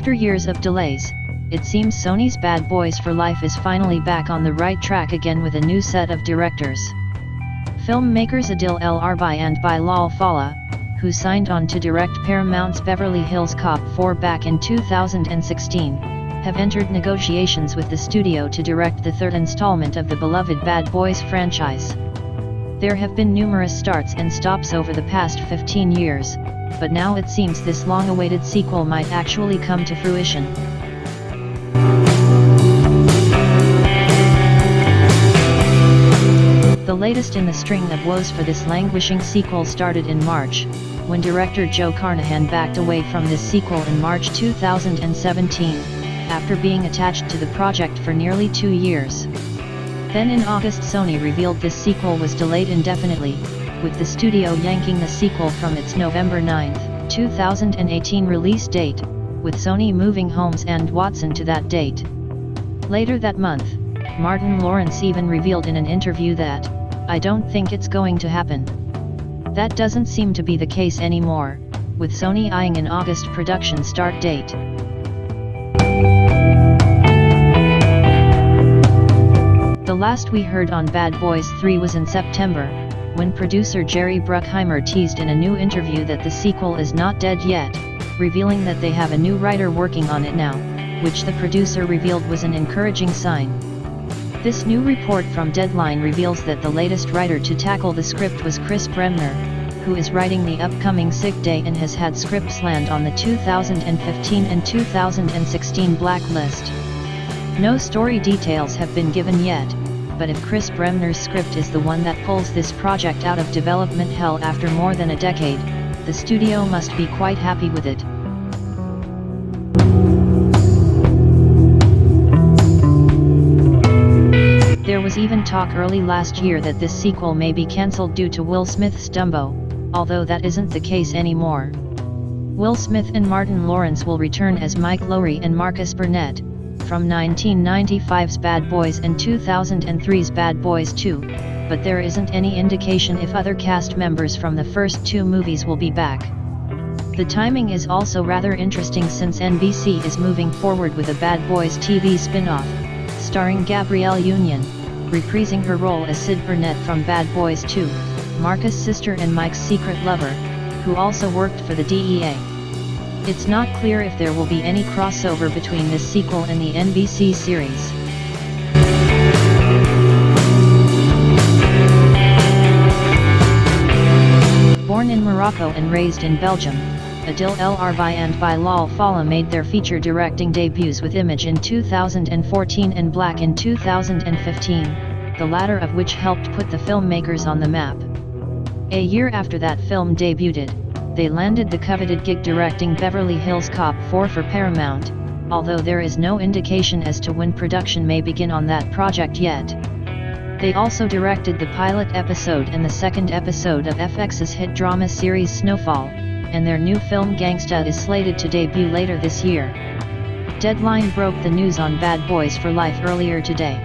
After years of delays, it seems Sony's Bad Boys for Life is finally back on the right track again with a new set of directors. Filmmakers Adil El Arbi and Bilal Fallah, who signed on to direct Paramount's Beverly Hills Cop 4 back in 2016, have entered negotiations with the studio to direct the third installment of the beloved Bad Boys franchise. There have been numerous starts and stops over the past 15 years, but now it seems this long-awaited sequel might actually come to fruition. The latest in the string of woes for this languishing sequel started in March, when director Joe Carnahan backed away from this sequel in March 2017, after being attached to the project for nearly 2 years. Then in August Sony revealed this sequel was delayed indefinitely, with the studio yanking the sequel from its November 9, 2018 release date, with Sony moving Holmes and Watson to that date. Later that month, Martin Lawrence even revealed in an interview that, "I don't think it's going to happen." That doesn't seem to be the case anymore, with Sony eyeing an August production start date. The last we heard on Bad Boys 3 was in September, when producer Jerry Bruckheimer teased in a new interview that the sequel is not dead yet, revealing that they have a new writer working on it now, which the producer revealed was an encouraging sign. This new report from Deadline reveals that the latest writer to tackle the script was Chris Bremner, who is writing the upcoming Sick Day and has had scripts land on the 2015 and 2016 blacklist. No story details have been given yet, but if Chris Bremner's script is the one that pulls this project out of development hell after more than a decade, the studio must be quite happy with it. There was even talk early last year that this sequel may be cancelled due to Will Smith's Dumbo, although that isn't the case anymore. Will Smith and Martin Lawrence will return as Mike Lowrey and Marcus Burnett, from 1995's Bad Boys and 2003's Bad Boys 2, but there isn't any indication if other cast members from the first two movies will be back. The timing is also rather interesting since NBC is moving forward with a Bad Boys TV spin-off, starring Gabrielle Union, reprising her role as Sid Burnett from Bad Boys 2, Marcus' sister and Mike's secret lover, who also worked for the DEA. It's not clear if there will be any crossover between this sequel and the NBC series. Born in Morocco and raised in Belgium, Adil El Arbi and Bilal Fallah made their feature directing debuts with Image in 2014 and Black in 2015, the latter of which helped put the filmmakers on the map. A year after that film debuted, they landed the coveted gig directing Beverly Hills Cop 4 for Paramount, although there is no indication as to when production may begin on that project yet. They also directed the pilot episode and the second episode of FX's hit drama series Snowfall, and their new film Gangsta is slated to debut later this year. Deadline broke the news on Bad Boys for Life earlier today.